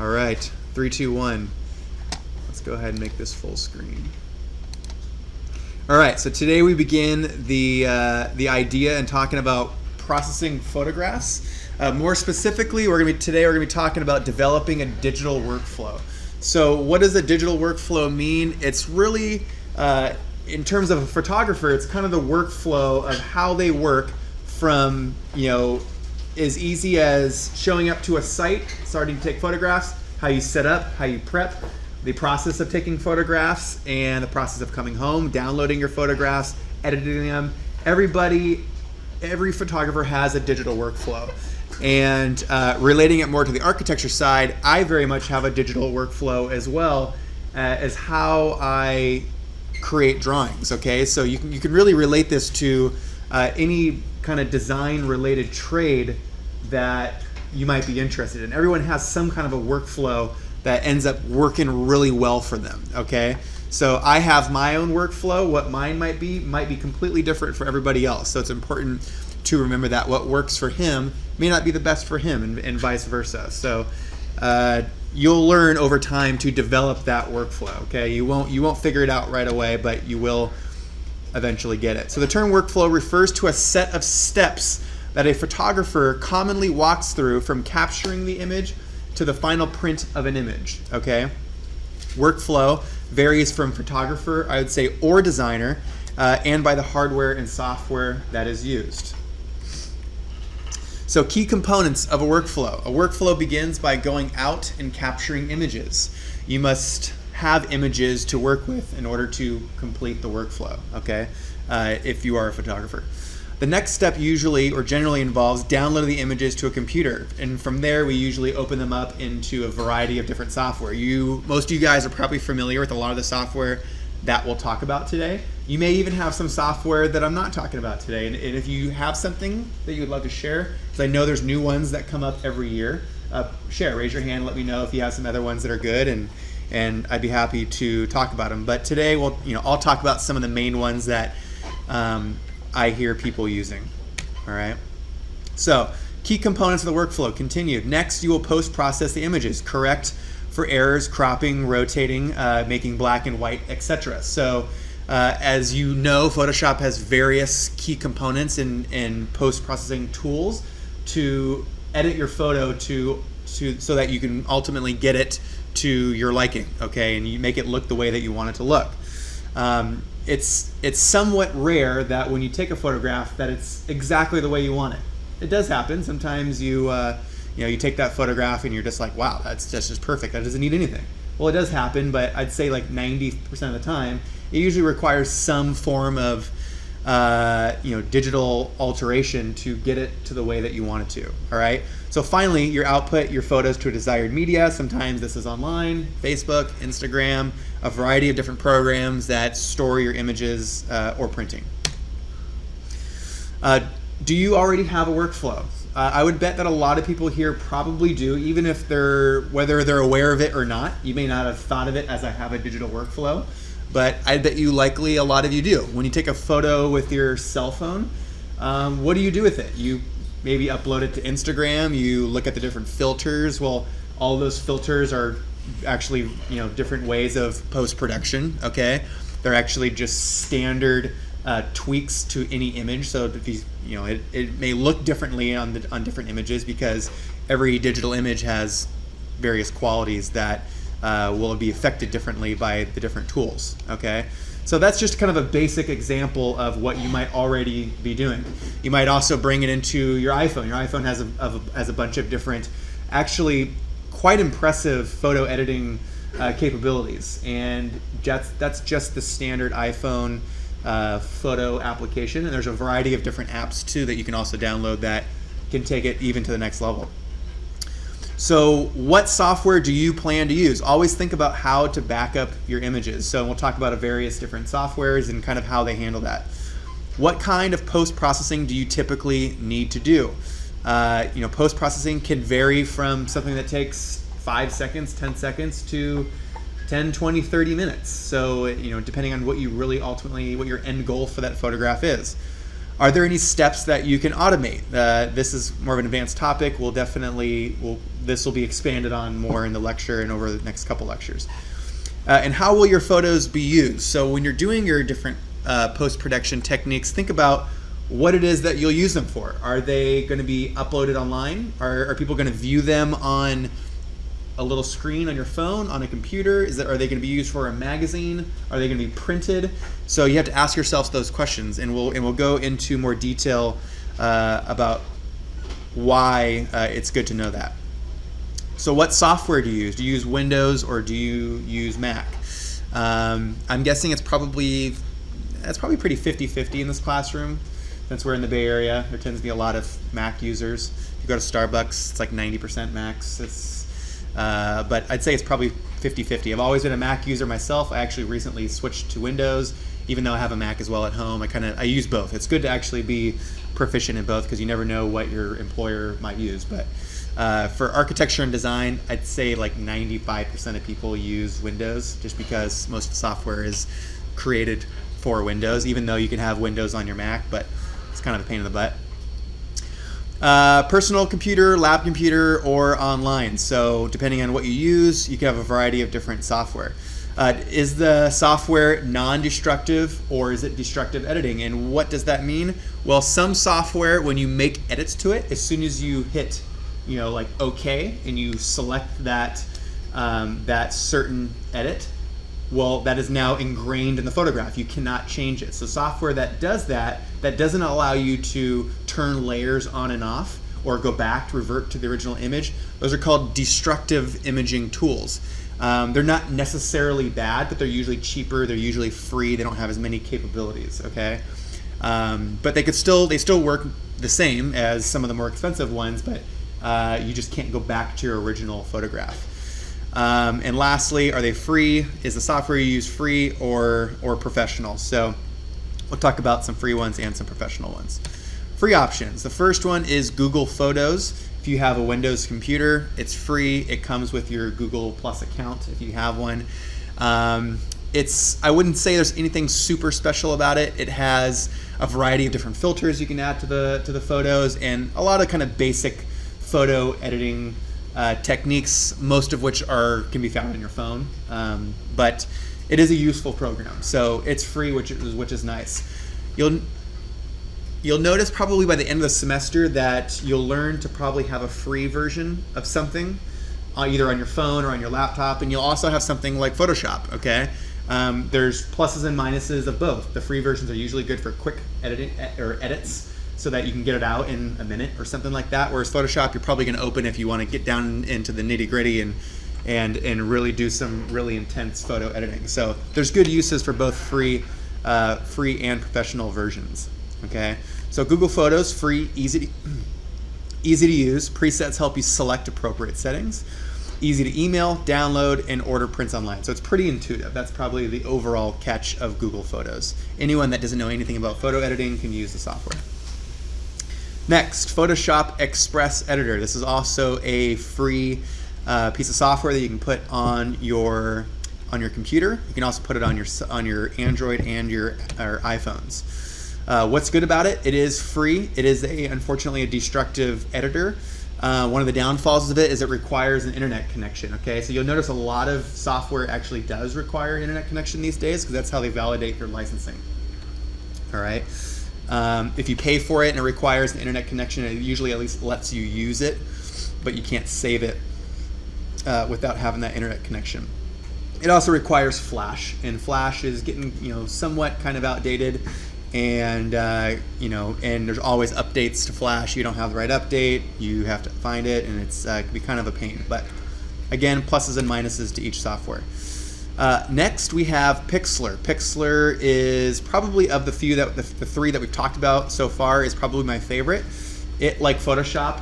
All right, 3, 2, 1. Let's go ahead and make this full screen. All right, so today we begin the idea and talking about processing photographs. More specifically, we're gonna be talking about developing a digital workflow. So what does a digital workflow mean? It's really, in terms of a photographer, it's kind of the workflow of how they work from, as easy as showing up to a site, starting to take photographs, how you set up, how you prep, the process of taking photographs, and the process of coming home, downloading your photographs, editing them. Every photographer has a digital workflow. And relating it more to the architecture side, I very much have a digital workflow as well as how I create drawings, okay? So you can really relate this to any kind of design related trade that you might be interested in. Everyone has some kind of a workflow that ends up working really well for them, okay? So I have my own workflow. What mine might be completely different for everybody else. So it's important to remember that what works for him may not be the best for him, and vice versa. So you'll learn over time to develop that workflow, okay? You won't figure it out right away, but you will eventually get it. So the term workflow refers to a set of steps that a photographer commonly walks through from capturing the image to the final print of an image, okay? Workflow varies from photographer, I would say, or designer, and by the hardware and software that is used. So key components of a workflow. A workflow begins by going out and capturing images. You must have images to work with in order to complete the workflow, okay, if you are a photographer. The next step usually or generally involves downloading the images to a computer, and from there we usually open them up into a variety of different software. Most of you guys are probably familiar with a lot of the software that we'll talk about today. You may even have some software that I'm not talking about today, and if you have something that you would love to share, because I know there's new ones that come up every year, raise your hand, let me know if you have some other ones that are good, and I'd be happy to talk about them. But today I'll talk about some of the main ones that I hear people using. All right. So key components of the workflow continued. Next, you will post-process the images, correct for errors, cropping, rotating, making black and white, etc. So as you know, Photoshop has various key components and post-processing tools to edit your photo so that you can ultimately get it to your liking, okay, and you make it look the way that you want it to look. It's somewhat rare that when you take a photograph that it's exactly the way you want it. It does happen. Sometimes you take that photograph and you're just like, wow, that's just perfect. That doesn't need anything. Well, it does happen, but I'd say like 90% of the time, it usually requires some form of digital alteration to get it to the way that you want it to. All right. So finally, you output your photos to a desired media. Sometimes this is online, Facebook, Instagram, a variety of different programs that store your images or printing. Do you already have a workflow? I would bet that a lot of people here probably do, even if whether they're aware of it or not. You may not have thought of it as I have a digital workflow, but I bet you likely a lot of you do. When you take a photo with your cell phone, what do you do with it? You maybe upload it to Instagram, you look at the different filters. Well, all those filters are actually different ways of post-production, okay? They're actually just standard tweaks to any image. So if it may look differently on different images because every digital image has various qualities that will be affected differently by the different tools, okay? So that's just kind of a basic example of what you might already be doing. You might also bring it into your iPhone. Your iPhone has a bunch of different, actually quite impressive photo editing capabilities, and that's just the standard iPhone photo application, and there's a variety of different apps too that you can also download that can take it even to the next level. So what software do you plan to use? Always think about how to back up your images. So we'll talk about various different softwares and kind of how they handle that. What kind of post-processing do you typically need to do? Post-processing can vary from something that takes 5 seconds, 10 seconds to 10, 20, 30 minutes. So, depending on what your end goal for that photograph is. Are there any steps that you can automate? This is more of an advanced topic. This will be expanded on more in the lecture and over the next couple lectures. And how will your photos be used? So when you're doing your different post-production techniques, think about what it is that you'll use them for. Are they going to be uploaded online? Are people going to view them on a little screen on your phone, on a computer? Are they going to be used for a magazine? Are they going to be printed? So you have to ask yourself those questions, and we'll go into more detail about why it's good to know that. So what software do you use? Do you use Windows or do you use Mac? I'm guessing it's probably pretty 50-50 in this classroom. Since we're in the Bay Area, there tends to be a lot of Mac users. If you go to Starbucks, it's like 90% Macs. But I'd say it's probably 50-50. I've always been a Mac user myself. I actually recently switched to Windows, even though I have a Mac as well at home. I use both. It's good to actually be proficient in both because you never know what your employer might use. But for architecture and design, I'd say like 95% of people use Windows just because most software is created for Windows, even though you can have Windows on your Mac, but it's kind of a pain in the butt. Personal computer, lab computer, or online. So depending on what you use, you can have a variety of different software. Is the software non-destructive or is it destructive editing? And what does that mean? Well, some software, when you make edits to it, as soon as you hit, like OK, and you select that that certain edit, well, that is now ingrained in the photograph. You cannot change it. So software that does that doesn't allow you to turn layers on and off or go back to revert to the original image. Those are called destructive imaging tools. They're not necessarily bad, but they're usually cheaper. They're usually free. They don't have as many capabilities. Okay, but they still work the same as some of the more expensive ones, but you just can't go back to your original photograph. And lastly, are they free? Is the software you use free or professional? So we'll talk about some free ones and some professional ones. Free options. The first one is Google Photos. If you have a Windows computer, it's free. It comes with your Google Plus account if you have one. I wouldn't say there's anything super special about it. It has a variety of different filters you can add to the photos and a lot of kind of basic photo editing techniques, most of which can be found on your phone, but it is a useful program. So it's free, which is nice. You'll notice probably by the end of the semester that you'll learn to probably have a free version of something, either on your phone or on your laptop, and you'll also have something like Photoshop. Okay, there's pluses and minuses of both. The free versions are usually good for quick editing or edits, so that you can get it out in a minute or something like that. Whereas Photoshop, you're probably going to open if you want to get down into the nitty-gritty and really do some really intense photo editing. So there's good uses for both free and professional versions. Okay, so Google Photos, free, easy to use. Presets help you select appropriate settings. Easy to email, download, and order prints online. So it's pretty intuitive. That's probably the overall catch of Google Photos. Anyone that doesn't know anything about photo editing can use the software. Next, Photoshop Express Editor. This is also a free piece of software that you can put on your computer. You can also put it on your Android and your iPhones. What's good about it? It is free. It is unfortunately a destructive editor. One of the downfalls of it is it requires an internet connection. Okay, so you'll notice a lot of software actually does require an internet connection these days because that's how they validate their licensing. All right. If you pay for it and it requires an internet connection, it usually at least lets you use it, but you can't save it without having that internet connection. It also requires Flash, and Flash is getting somewhat kind of outdated, and and there's always updates to Flash. You don't have the right update, you have to find it, and it can be kind of a pain. But again, pluses and minuses to each software. Next, we have Pixlr. Pixlr is probably of the three that we've talked about so far is probably my favorite. It, like Photoshop,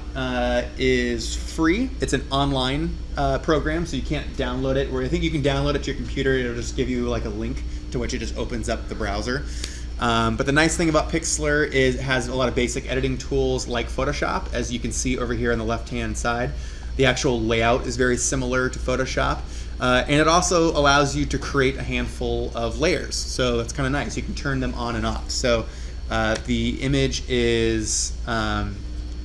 is free. It's an online program, so you can't download it. Where I think you can download it to your computer. It'll just give you like a link to which it just opens up the browser. But the nice thing about Pixlr is it has a lot of basic editing tools like Photoshop, as you can see over here on the left-hand side. The actual layout is very similar to Photoshop. And it also allows you to create a handful of layers. So that's kind of nice. You can turn them on and off. So the image is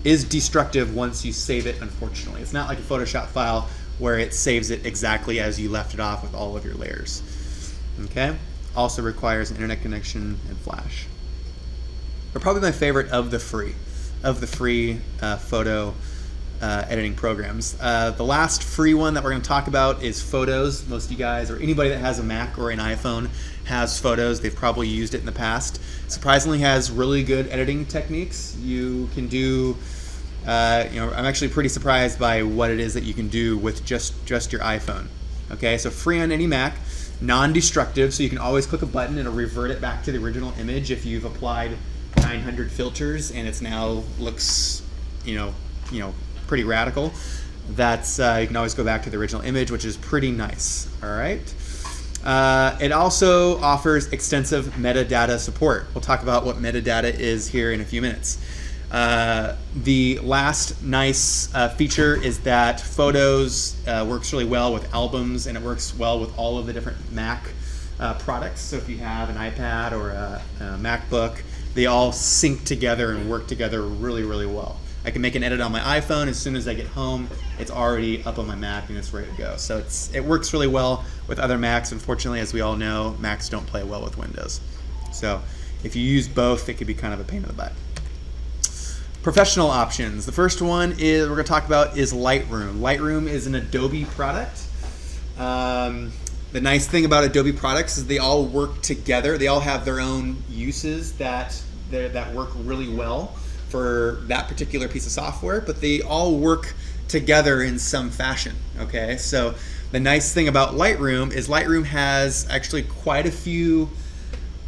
destructive once you save it, unfortunately. It's not like a Photoshop file where it saves it exactly as you left it off with all of your layers. Okay? Also requires an internet connection and flash. But probably my favorite of the free photo editing programs. The last free one that we're going to talk about is Photos. Most of you guys, or anybody that has a Mac or an iPhone, has Photos. They've probably used it in the past. Surprisingly, has really good editing techniques. You can do, I'm actually pretty surprised by what it is that you can do with just your iPhone. Okay, so free on any Mac, non-destructive, so you can always click a button and it'll revert it back to the original image if you've applied 900 filters and it's now looks, pretty radical. That's you can always go back to the original image, which is pretty nice. All right. It also offers extensive metadata support. We'll talk about what metadata is here in a few minutes. The last nice feature is that Photos works really well with albums, and it works well with all of the different Mac products. So if you have an iPad or a MacBook, they all sync together and work together really, really well. I can make an edit on my iPhone. As soon as I get home, it's already up on my Mac and it's ready to go. So it works really well with other Macs. Unfortunately, as we all know, Macs don't play well with Windows. So if you use both, it could be kind of a pain in the butt. Professional options. The first one we're going to talk about is Lightroom. Lightroom is an Adobe product. The nice thing about Adobe products is they all work together. They all have their own uses that work really well for that particular piece of software, but they all work together in some fashion. Okay, so the nice thing about Lightroom is Lightroom has actually quite a few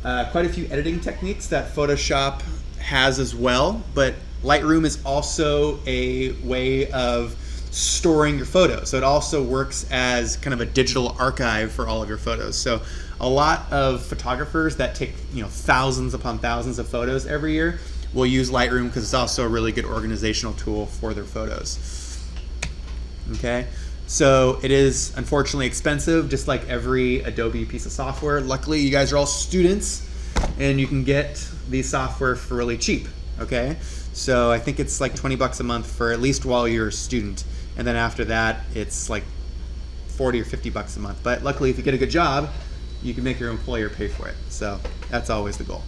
editing techniques that Photoshop has as well, but Lightroom is also a way of storing your photos. So it also works as kind of a digital archive for all of your photos. So a lot of photographers that take thousands upon thousands of photos every year will use Lightroom because it's also a really good organizational tool for their photos. Okay, so it is unfortunately expensive, just like every Adobe piece of software. Luckily, you guys are all students and you can get these software for really cheap. Okay, so I think it's like $20 a month for at least while you're a student, and then after that it's like $40 or $50 a month. But luckily, if you get a good job, you can make your employer pay for it. So that's always the goal.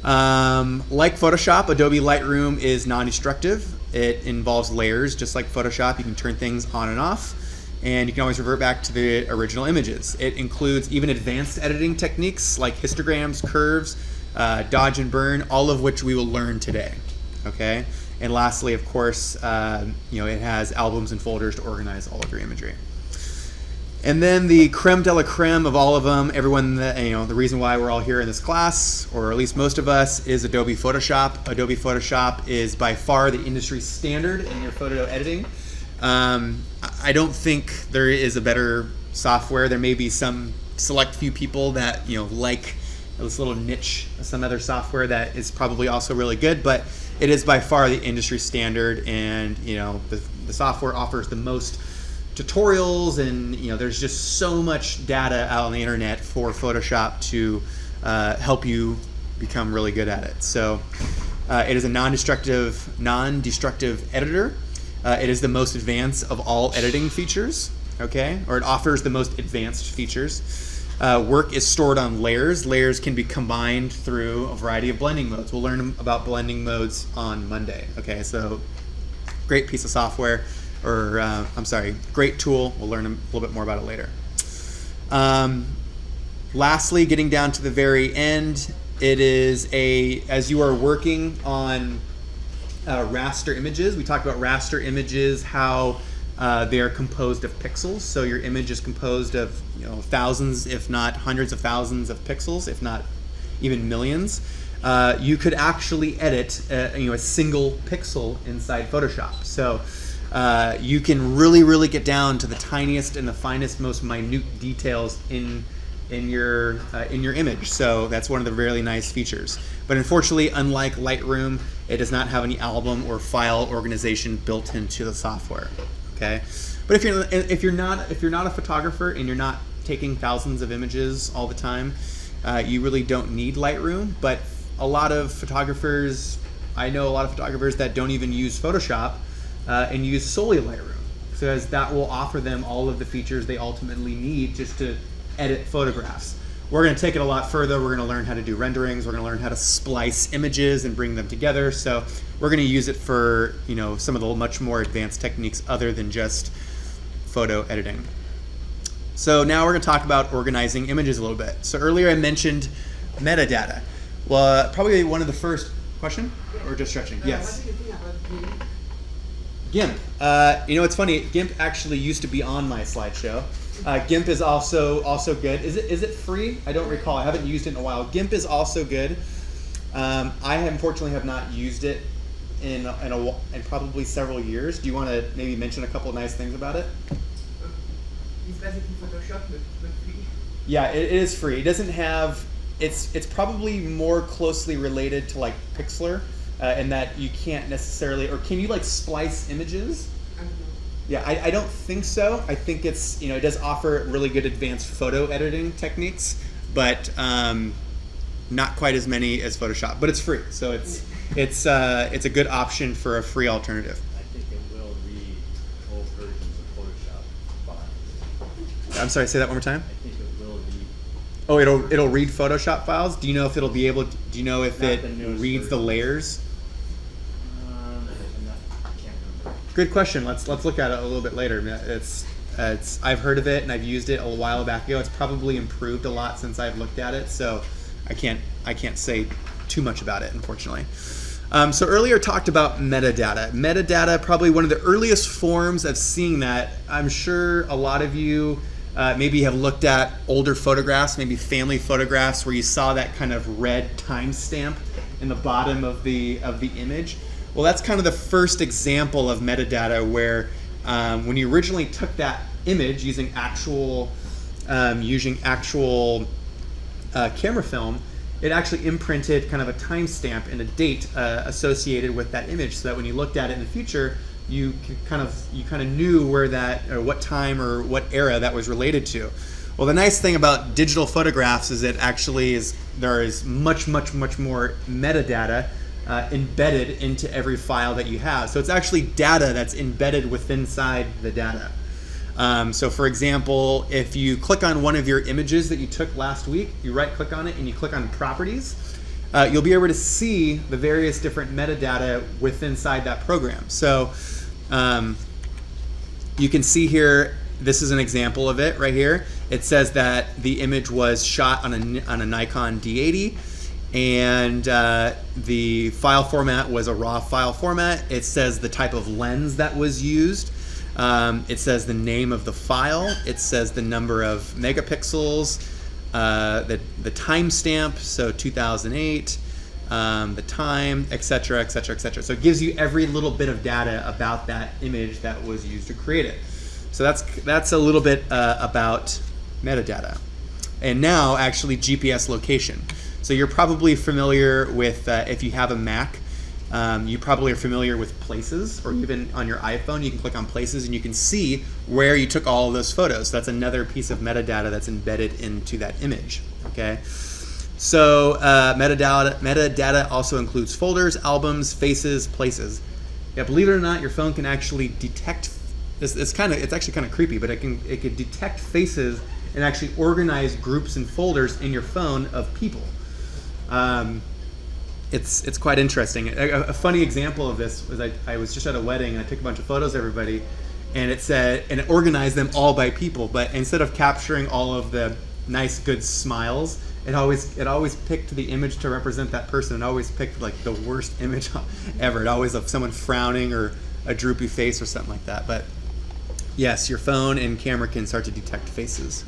Like Photoshop, Adobe Lightroom is non-destructive. It involves layers, just like Photoshop. You can turn things on and off, and you can always revert back to the original images. It includes even advanced editing techniques like histograms, curves, dodge and burn, all of which we will learn today. Okay, and lastly, of course, it has albums and folders to organize all of your imagery. And then the creme de la creme of all of them, everyone that, the reason why we're all here in this class, or at least most of us, is Adobe Photoshop. Adobe Photoshop is by far the industry standard in your photo editing. I don't think there is a better software. There may be some select few people that like this little niche, some other software that is probably also really good, but it is by far the industry standard, and the software offers the most tutorials, and there's just so much data out on the internet for Photoshop to help you become really good at it. So it is a non-destructive editor. It is the most advanced of all editing features, okay? Or it offers the most advanced features. Work is stored on layers. Layers can be combined through a variety of blending modes. We'll learn about blending modes on Monday, okay? So great piece of software. Great tool. We'll learn a little bit more about it later. Lastly, getting down to the very end, it is as you are working on raster images, we talked about raster images, how they are composed of pixels. So your image is composed of thousands, if not hundreds of thousands of pixels, if not even millions. You could actually edit a single pixel inside Photoshop. So you can really get down to the tiniest and the finest, most minute details in your image. So that's one of the really nice features. But unfortunately, unlike Lightroom, it does not have any album or file organization built into the software. Okay, but if you're not a photographer and you're not taking thousands of images all the time, you really don't need Lightroom. But a lot of photographers, I know a lot of photographers that don't even use Photoshop and use solely Lightroom, because that will offer them all of the features they ultimately need just to edit photographs. We're going to take it a lot further. We're going to learn how to do renderings. We're going to learn how to splice images and bring them together. So we're going to use it for, you know, some of the much more advanced techniques other than just photo editing. So now we're going to talk about organizing images a little bit. So earlier I mentioned metadata. Well, probably one of the first question or just stretching? Yes. What do you think about GIMP. You know, it's funny. GIMP actually used to be on my slideshow. GIMP is also good. Is it free? I don't recall. I haven't used it in a while. GIMP is also good. I unfortunately have not used it in probably several years. Do you want to maybe mention a couple of nice things about it? It's basically Photoshop, but free. Yeah, it is free. It doesn't have. It's probably more closely related to like Pixlr, in that you can't necessarily, or can you like splice images? I don't know. Yeah, I don't think so. I think it's, you know, it does offer really good advanced photo editing techniques, but not quite as many as Photoshop. But it's free, so it's a good option for a free alternative. I think it will read old versions of Photoshop files. I'm sorry, say that one more time. I think it will read. Oh, it'll read Photoshop files. Do you know if it'll be able? Do you know if Not it the newest reads the version. layers? I can't remember. Good question. Let's look at it a little bit later. It's I've heard of it and I've used it a while back ago. It's probably improved a lot since I've looked at it, so I can't say too much about it, unfortunately. So earlier talked about metadata. Metadata, probably one of the earliest forms of seeing that. I'm sure a lot of you maybe have looked at older photographs, maybe family photographs, where you saw that kind of red timestamp in the bottom of the image. Well, that's kind of the first example of metadata where when you originally took that image using actual camera film, it actually imprinted kind of a timestamp and a date associated with that image, so that when you looked at it in the future, you kind of knew where that, or what time or what era that was related to. Well, the nice thing about digital photographs is there is much more metadata embedded into every file that you have. So it's actually data that's embedded inside the data. So for example, if you click on one of your images that you took last week, you right click on it and you click on properties, you'll be able to see the various different metadata inside that program. So you can see here, this is an example of it right here. It says that the image was shot on a Nikon D80, and the file format was a RAW file format. It says the type of lens that was used. It says the name of the file. It says the number of megapixels, the timestamp, so 2008, the time, etc., etc., etc. So it gives you every little bit of data about that image that was used to create it. So that's a little bit about metadata. And now actually GPS location. So you're probably familiar with, if you have a Mac, you probably are familiar with Places, or even on your iPhone, you can click on Places and you can see where you took all of those photos. So that's another piece of metadata that's embedded into that image. Okay. So metadata also includes folders, albums, faces, places. Yeah, believe it or not, your phone can actually detect. It's actually kind of creepy, but it can detect faces and actually organize groups and folders in your phone of people. It's quite interesting. A funny example of this was I was just at a wedding and I took a bunch of photos of everybody, and it organized them all by people. But instead of capturing all of the nice good smiles, it always picked the image to represent that person. It always picked like the worst image ever. It always of someone frowning or a droopy face or something like that. But yes, your phone and camera can start to detect faces.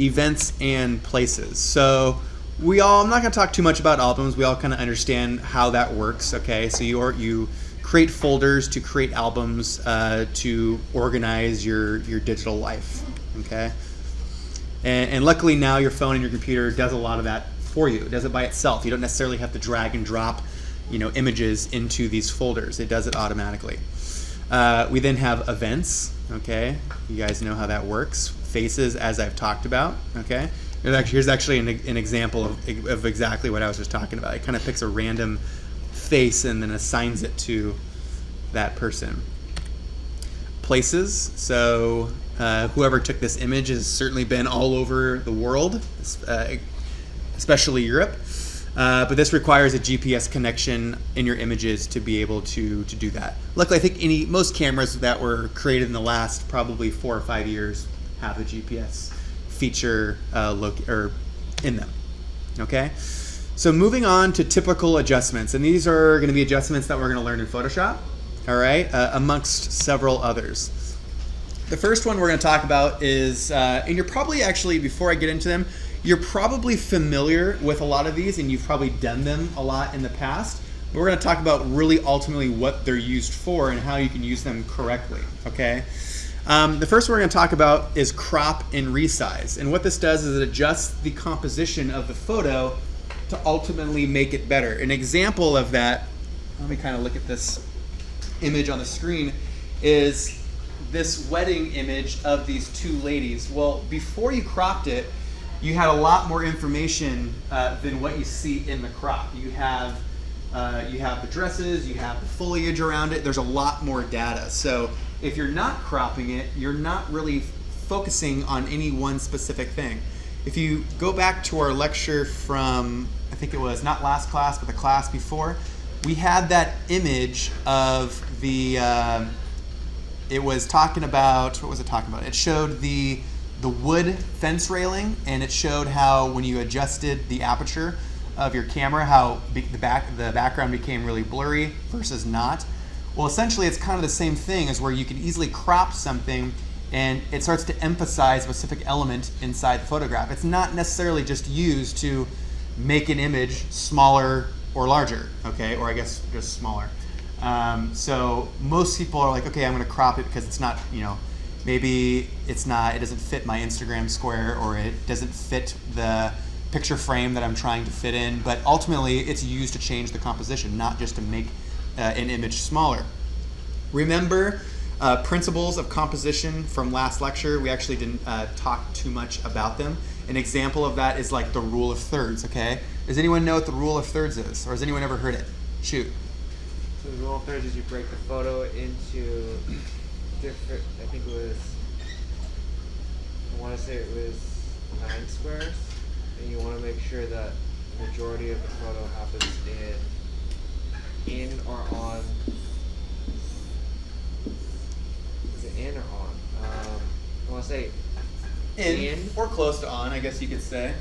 Events and places. So I'm not going to talk too much about albums. We all kind of understand how that works, okay? So you create folders to create albums to organize your digital life, okay? And luckily now your phone and your computer does a lot of that for you. It does it by itself. You don't necessarily have to drag and drop, images into these folders. It does it automatically. We then have events, okay? You guys know how that works. Faces, as I've talked about, okay? Here's actually an example of exactly what I was just talking about. It kind of picks a random face and then assigns it to that person. Places. So whoever took this image has certainly been all over the world, especially Europe. But this requires a GPS connection in your images to be able to do that. Luckily, I think most cameras that were created in the last probably 4 or 5 years have a GPS feature in them. Okay, so moving on to typical adjustments, and these are going to be adjustments that we're going to learn in Photoshop. All right, amongst several others. The first one we're going to talk about is, and you're probably actually, before I get into them, you're probably familiar with a lot of these and you've probably done them a lot in the past. But we're going to talk about really ultimately what they're used for and how you can use them correctly, okay? The first one we're going to talk about is crop and resize. And what this does is it adjusts the composition of the photo to ultimately make it better. An example of that, let me kind of look at this image on the screen, is this wedding image of these 2 ladies. Well, before you cropped it, you had a lot more information than what you see in the crop. You have the dresses, you have the foliage around it. There's a lot more data. So if you're not cropping it, you're not really focusing on any one specific thing. If you go back to our lecture from, I think it was not last class, but the class before, we had that image of the, it was talking about, what was it talking about? It showed the wood fence railing, and it showed how when you adjusted the aperture of your camera, how the background became really blurry versus not. Well, essentially it's kind of the same thing as where you can easily crop something and it starts to emphasize a specific element inside the photograph. It's not necessarily just used to make an image smaller or larger, okay, or I guess just smaller. So most people are like, okay, I'm going to crop it because it's not, maybe it doesn't fit my Instagram square, or it doesn't fit the picture frame that I'm trying to fit in, but ultimately it's used to change the composition, not just to make an image smaller. Remember principles of composition from last lecture. We actually didn't talk too much about them. An example of that is like the rule of thirds, okay? Does anyone know what the rule of thirds is, or has anyone ever heard it? Shoot. So the rule of thirds is you break the photo into different, I think it was, I want to say it was 9 squares, and you want to make sure that the majority of the photo happens in or on, is it in or on? I want to say in or close to on, I guess you could say.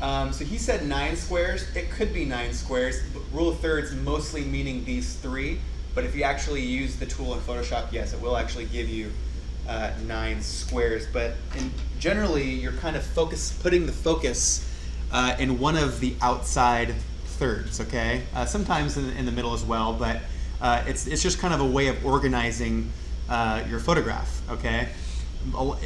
So he said 9 squares. It could be 9 squares. Rule of thirds mostly meaning these 3. But if you actually use the tool in Photoshop, yes, it will actually give you 9 squares. But generally, you're kind of putting the focus in one of the outside thirds, okay? Sometimes in the middle as well, but it's just kind of a way of organizing your photograph, okay?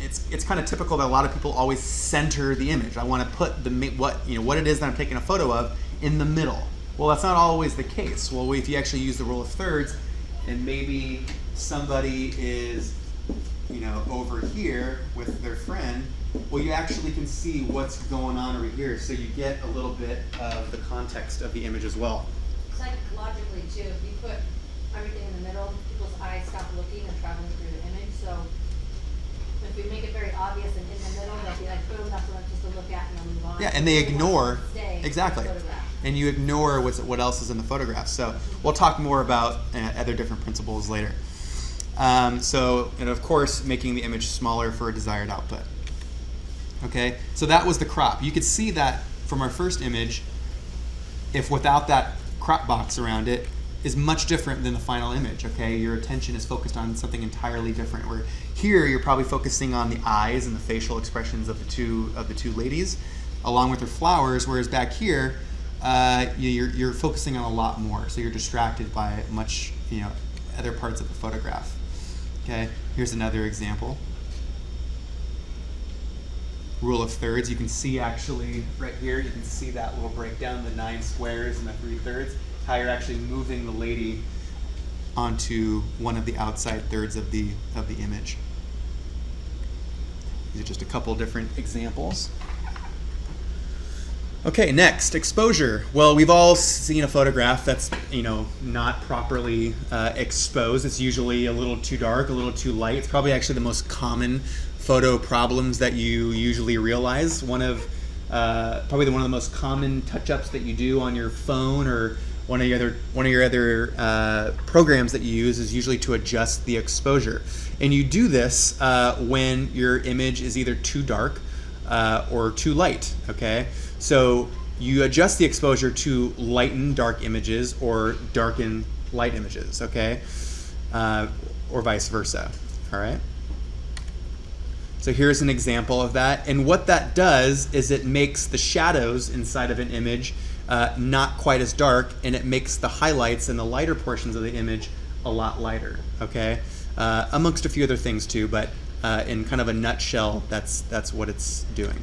It's kind of typical that a lot of people always center the image. I want to put what it is that I'm taking a photo of in the middle. Well, that's not always the case. Well, if you actually use the rule of thirds, and maybe somebody is, over here with their friend, well, you actually can see what's going on over here, so you get a little bit of the context of the image as well. Psychologically, too, if you put everything in the middle, people's eyes stop looking and traveling through the image. So if we make it very obvious and in the middle, they'll be like, boom, that's what just to look at and they'll move on. Yeah, and they ignore, stay exactly. in the photograph. And you ignore what else is in the photograph. So we'll talk more about other different principles later. And of course, making the image smaller for a desired output. Okay, so that was the crop. You could see that from our first image, if without that crop box around it, is much different than the final image, okay? Your attention is focused on something entirely different. Where here, you're probably focusing on the eyes and the facial expressions of the two ladies, along with their flowers, whereas back here, you're focusing on a lot more, so you're distracted by much, other parts of the photograph. Okay, here's another example. Rule of thirds. You can see actually right here. You can see that little breakdown, the 9 squares and the 3 thirds. How you're actually moving the lady onto one of the outside thirds of the image. These are just a couple different examples. Okay, next, exposure. Well, we've all seen a photograph that's, not properly exposed. It's usually a little too dark, a little too light. It's probably actually the most common photo problems that you usually realize. Probably one of the most common touch-ups that you do on your phone or one of your other programs that you use is usually to adjust the exposure. And you do this when your image is either too dark or too light, okay? So you adjust the exposure to lighten dark images or darken light images, okay? Or vice versa, all right? So here's an example of that. And what that does is it makes the shadows inside of an image not quite as dark, and it makes the highlights and the lighter portions of the image a lot lighter, okay? Amongst a few other things too, but in kind of a nutshell, that's what it's doing,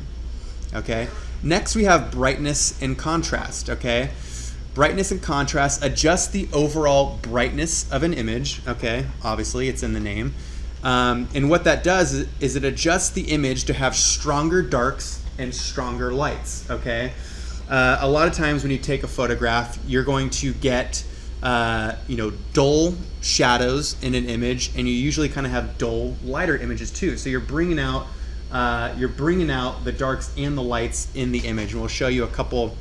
okay? Next we have brightness and contrast, okay? Brightness and contrast adjust the overall brightness of an image, okay? Obviously, it's in the name. And what that does is it adjusts the image to have stronger darks and stronger lights, okay? A lot of times when you take a photograph, you're going to get, dull shadows in an image, and you usually kind of have dull, lighter images too. So you're bringing out the darks and the lights in the image, and we'll show you a couple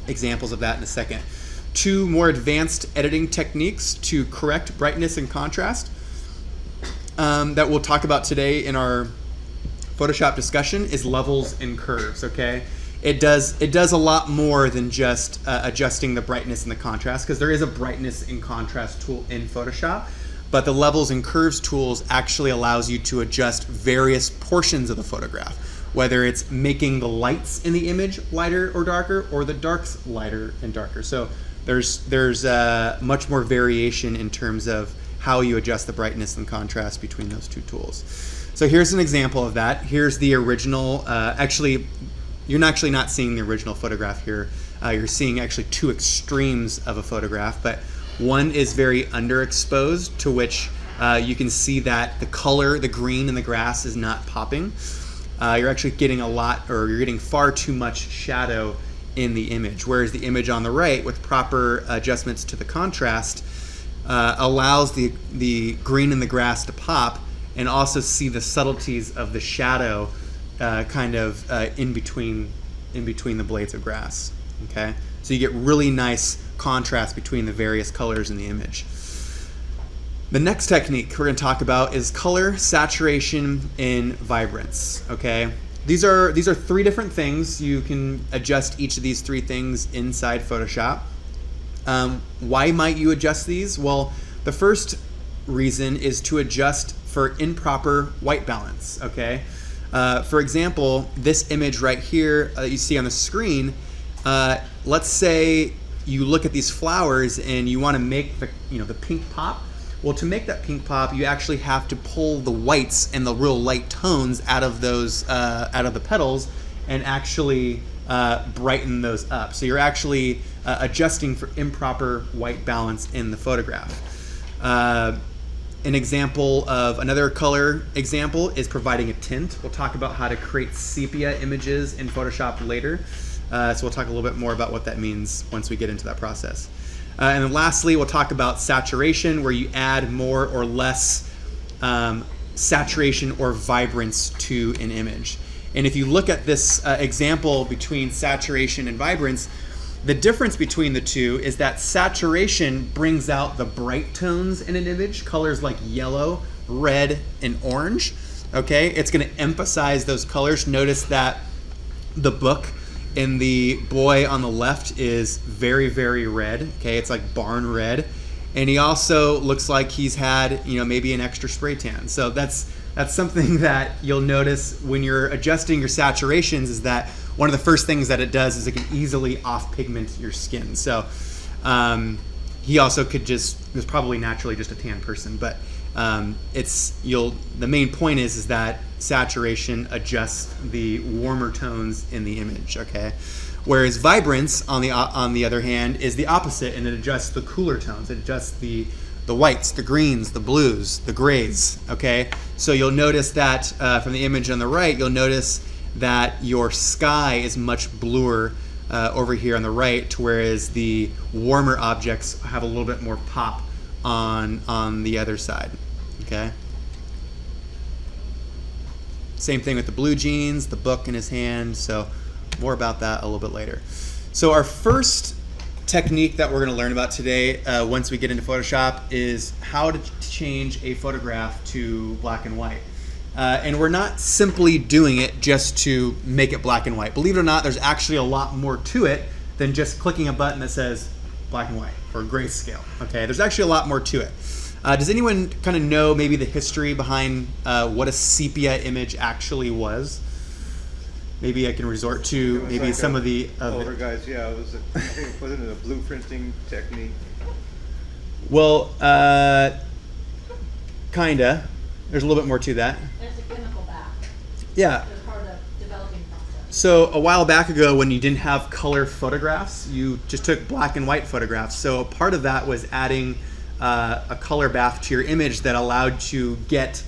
examples of that in a second. 2 more advanced editing techniques to correct brightness and contrast that we'll talk about today in our Photoshop discussion is levels and curves, okay? It does a lot more than just adjusting the brightness and the contrast, because there is a brightness and contrast tool in Photoshop, but the levels and curves tools actually allows you to adjust various portions of the photograph, whether it's making the lights in the image lighter or darker, or the darks lighter and darker. So there's much more variation in terms of how you adjust the brightness and contrast between those 2 tools. So here's an example of that. Here's the original, actually, you're actually not seeing the original photograph here. You're seeing actually 2 extremes of a photograph, but one is very underexposed, to which you can see that the color, the green in the grass is not popping. You're actually getting you're getting far too much shadow in the image, whereas the image on the right, with proper adjustments to the contrast, allows the green in the grass to pop, and also see the subtleties of the shadow in between the blades of grass, okay? So you get really nice contrast between the various colors in the image. The next technique we're going to talk about is color, saturation, and vibrance, okay? These are 3 different things. You can adjust each of these 3 things inside Photoshop. Why might you adjust these? Well, the first reason is to adjust for improper white balance, okay? For example, this image right here that you see on the screen, let's say you look at these flowers and you want to make the pink pop. Well, to make that pink pop, you actually have to pull the whites and the real light tones out of those out of the petals and actually brighten those up. So you're actually adjusting for improper white balance in the photograph. An example of another color example is providing a tint. We'll talk about how to create sepia images in Photoshop later. So we'll talk a little bit more about what that means once we get into that process. And then lastly, we'll talk about saturation, where you add more or less saturation or vibrance to an image. And if you look at this example between saturation and vibrance, the difference between the 2 is that saturation brings out the bright tones in an image, colors like yellow, red, and orange, okay? It's gonna emphasize those colors. Notice that the book in the boy on the left is very, very red, okay? It's like barn red. And he also looks like he's had, maybe an extra spray tan. So that's something that you'll notice when you're adjusting your saturations, is that one of the first things that it does is it can easily off-pigment your skin. So he also was probably naturally just a tan person, but the main point is that saturation adjusts the warmer tones in the image, okay? Whereas vibrance, on the other hand, is the opposite, and it adjusts the cooler tones. It adjusts the whites, the greens, the blues, the grays, okay? So you'll notice that from the image on the right, you'll notice that your sky is much bluer over here on the right, to whereas the warmer objects have a little bit more pop on the other side. Okay. Same thing with the blue jeans, the book in his hand. So more about that a little bit later. So our first technique that we're going to learn about today, once we get into Photoshop, is how to change a photograph to black and white. And we're not simply doing it just to make it black and white. Believe it or not, there's actually a lot more to it than just clicking a button that says black and white or grayscale. Okay, there's actually a lot more to it. Does anyone kind of know maybe the history behind what a sepia image actually was? Maybe I can resort to maybe like some of the older guys. Yeah, it was. I think wasn't it a blueprinting technique? Well, kinda. There's a little bit more to that. There's a chemical bath. Yeah. As part of the developing process. So a while back ago, when you didn't have color photographs, you just took black and white photographs. So part of that was adding a color bath to your image that allowed you to get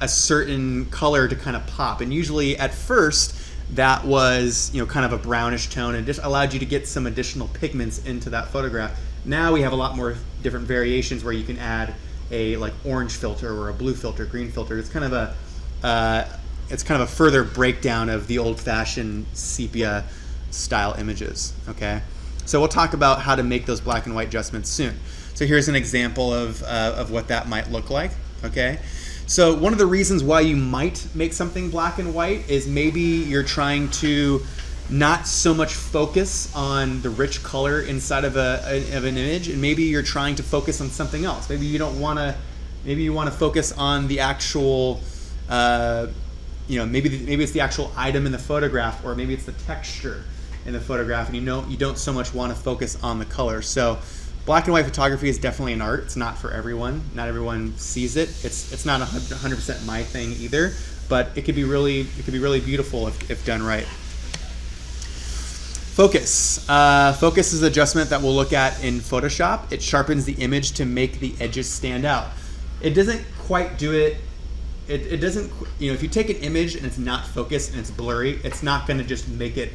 a certain color to kind of pop. And usually at first, that was, you know, kind of a brownish tone, and just allowed you to get some additional pigments into that photograph. Now we have a lot more different variations where you can add a like orange filter or a blue filter, green filter. It's kind of a further breakdown of the old-fashioned sepia style images. Okay, so we'll talk about how to make those black and white adjustments soon. So here's an example of what that might look like. Okay, so one of the reasons why you might make something black and white is maybe you're trying to not so much focus on the rich color inside of an image, and maybe you're trying to focus on something else. Maybe you don't want to. Maybe you want to focus on the actual. Maybe it's the actual item in the photograph, or maybe it's the texture in the photograph, and you don't so much want to focus on the color. So, black and white photography is definitely an art. It's not for everyone. Not everyone sees it. It's not 100% my thing either, but it could be really beautiful if done right. Focus. Focus is an adjustment that we'll look at in Photoshop. It sharpens the image to make the edges stand out. It doesn't quite do it. It doesn't, if you take an image and it's not focused and it's blurry, it's not going to just make it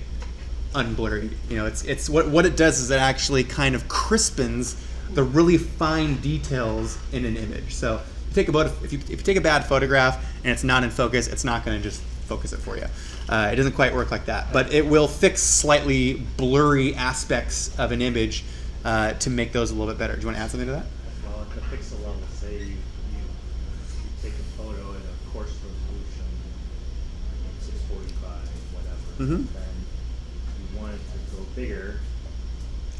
unblurry. It's what it does is it actually kind of crispens the really fine details in an image. So if you take a bad photograph and it's not in focus, it's not going to just focus it for you. It doesn't quite work like that, but it will fix slightly blurry aspects of an image to make those a little bit better. Do you want to add something to that? Well, at the pixel level, say you take a photo at a coarse resolution, 645, whatever, then you want it to go bigger.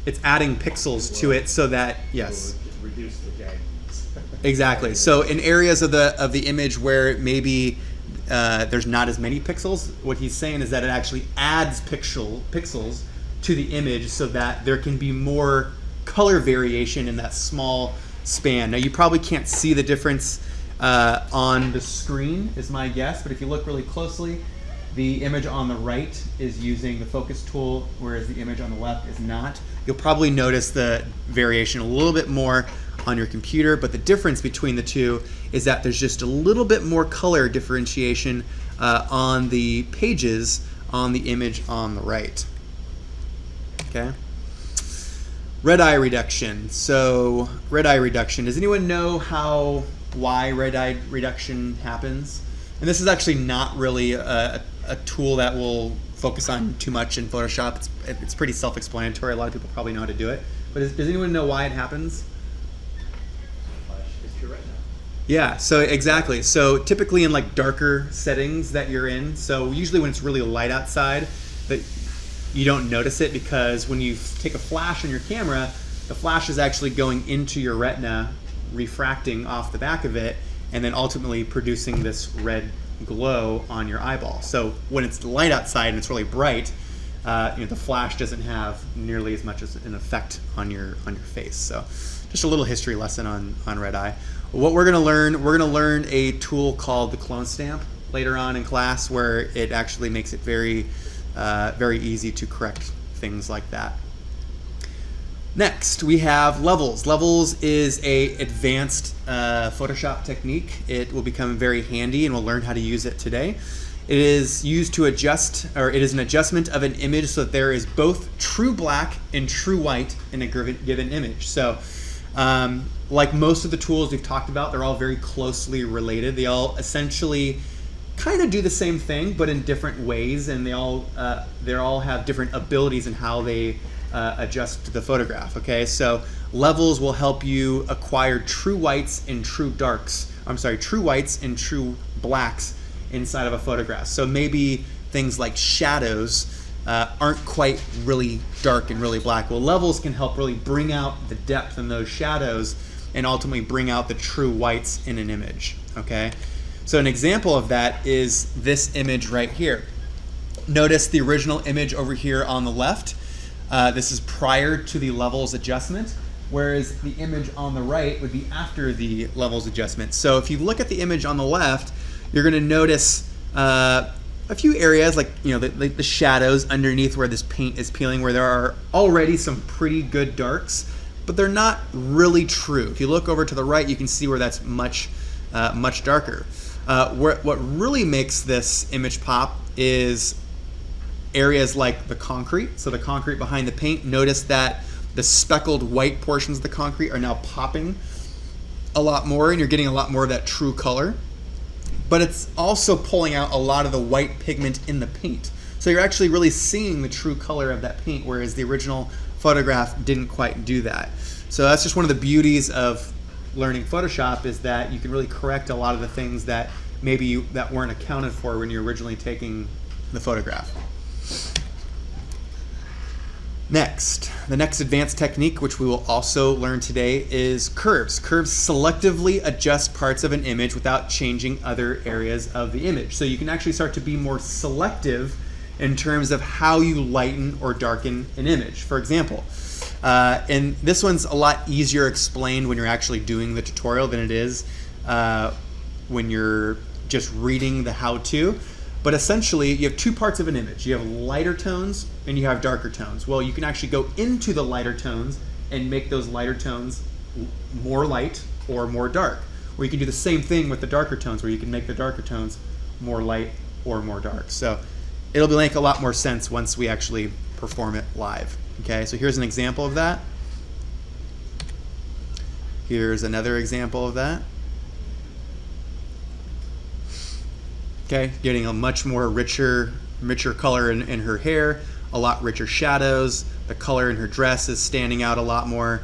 It's adding pixels to it so that, yes. Reduce the jagginess. Exactly. So in areas of the image where maybe there's not as many pixels, what he's saying is that it actually adds pixels to the image so that there can be more color variation in that small span. Now you probably can't see the difference on the screen, is my guess, but if you look really closely, the image on the right is using the focus tool, whereas the image on the left is not. You'll probably notice the variation a little bit more on your computer, but the difference between the two is that there's just a little bit more color differentiation on the pages on the image on the right. Okay. Redeye reduction. So redeye reduction. Does anyone know why redeye reduction happens? And this is actually not really a tool that we'll focus on too much in Photoshop. It's pretty self-explanatory. A lot of people probably know how to do it. But does anyone know why it happens? Yeah, so exactly. So typically in like darker settings that you're in, so usually when it's really light outside, that you don't notice it because when you take a flash on your camera, the flash is actually going into your retina, refracting off the back of it, and then ultimately producing this red glow on your eyeball. So when it's light outside and it's really bright, the flash doesn't have nearly as much as an effect on your face. So just a little history lesson on Redeye. What we're going to learn a tool called the clone stamp later on in class, where it actually makes it very, very easy to correct things like that. Next, we have levels. Levels is a advanced Photoshop technique. It will become very handy, and we'll learn how to use it today. It is used to adjust, or it is an adjustment of an image so that there is both true black and true white in a given image. So, like most of the tools we've talked about, they're all very closely related. They all essentially kind of do the same thing, but in different ways, and they all have different abilities in how they adjust the photograph. Okay, so levels will help you acquire true whites and true darks. I'm sorry, true whites and true blacks inside of a photograph. So maybe things like shadows aren't quite really dark and really black. Well, levels can help really bring out the depth in those shadows and ultimately bring out the true whites in an image. Okay, so an example of that is this image right here. Notice the original image over here on the left. This is prior to the levels adjustment, whereas the image on the right would be after the levels adjustment. So if you look at the image on the left, you're going to notice a few areas, like the shadows underneath where this paint is peeling, where there are already some pretty good darks, but they're not really true. If you look over to the right, you can see where that's much darker. What really makes this image pop is areas like the concrete. So the concrete behind the paint, notice that the speckled white portions of the concrete are now popping a lot more, and you're getting a lot more of that true color. But it's also pulling out a lot of the white pigment in the paint. So you're actually really seeing the true color of that paint, whereas the original photograph didn't quite do that. So that's just one of the beauties of learning Photoshop, is that you can really correct a lot of the things that maybe that weren't accounted for when you're originally taking the photograph. Next, the next advanced technique, which we will also learn today, is curves. Curves selectively adjust parts of an image without changing other areas of the image. So you can actually start to be more selective in terms of how you lighten or darken an image. For example, and this one's a lot easier explained when you're actually doing the tutorial than it is when you're just reading the how-to. But essentially, you have two parts of an image. You have lighter tones and you have darker tones. Well, you can actually go into the lighter tones and make those lighter tones more light or more dark. Or you can do the same thing with the darker tones, where you can make the darker tones more light or more dark. So it'll make a lot more sense once we actually perform it live. Okay, so here's an example of that. Here's another example of that. Okay, getting a much more richer color in her hair, a lot richer shadows, the color in her dress is standing out a lot more,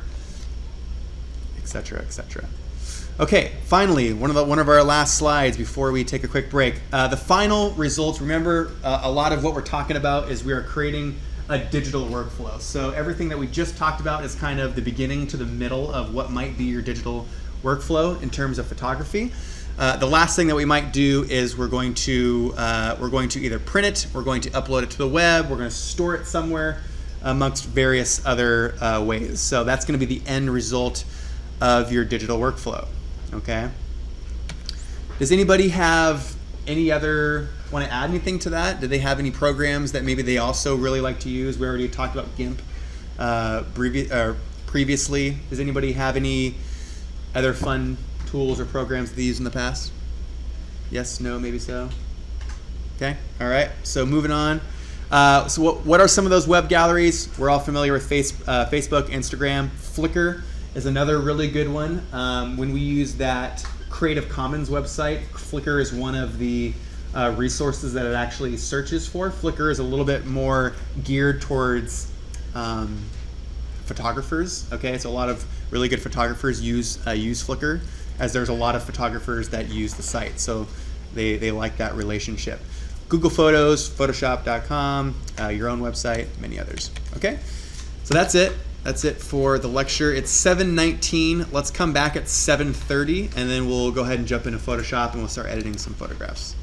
etc., etc. Okay, finally, one of our last slides before we take a quick break. The final results, remember, a lot of what we're talking about is we are creating a digital workflow. So everything that we just talked about is kind of the beginning to the middle of what might be your digital workflow in terms of photography. The last thing that we might do is we're going to either print it, we're going to upload it to the web, we're going to store it somewhere, amongst various other ways. So that's going to be the end result of your digital workflow. Okay. Does anybody have want to add anything to that? Do they have any programs that maybe they also really like to use? We already talked about GIMP previously. Does anybody have any other fun tools or programs they used in the past? Yes, no, maybe so. Okay, all right, so moving on. So what are some of those web galleries? We're all familiar with Facebook, Instagram. Flickr is another really good one. When we use that Creative Commons website, Flickr is one of the resources that it actually searches for. Flickr is a little bit more geared towards photographers. Okay, so a lot of really good photographers use Flickr, as there's a lot of photographers that use the site, so they like that relationship. Google Photos, Photoshop.com, your own website, many others. Okay, so that's it. That's it for the lecture. It's 7:19. Let's come back at 7:30, and then we'll go ahead and jump into Photoshop, and we'll start editing some photographs.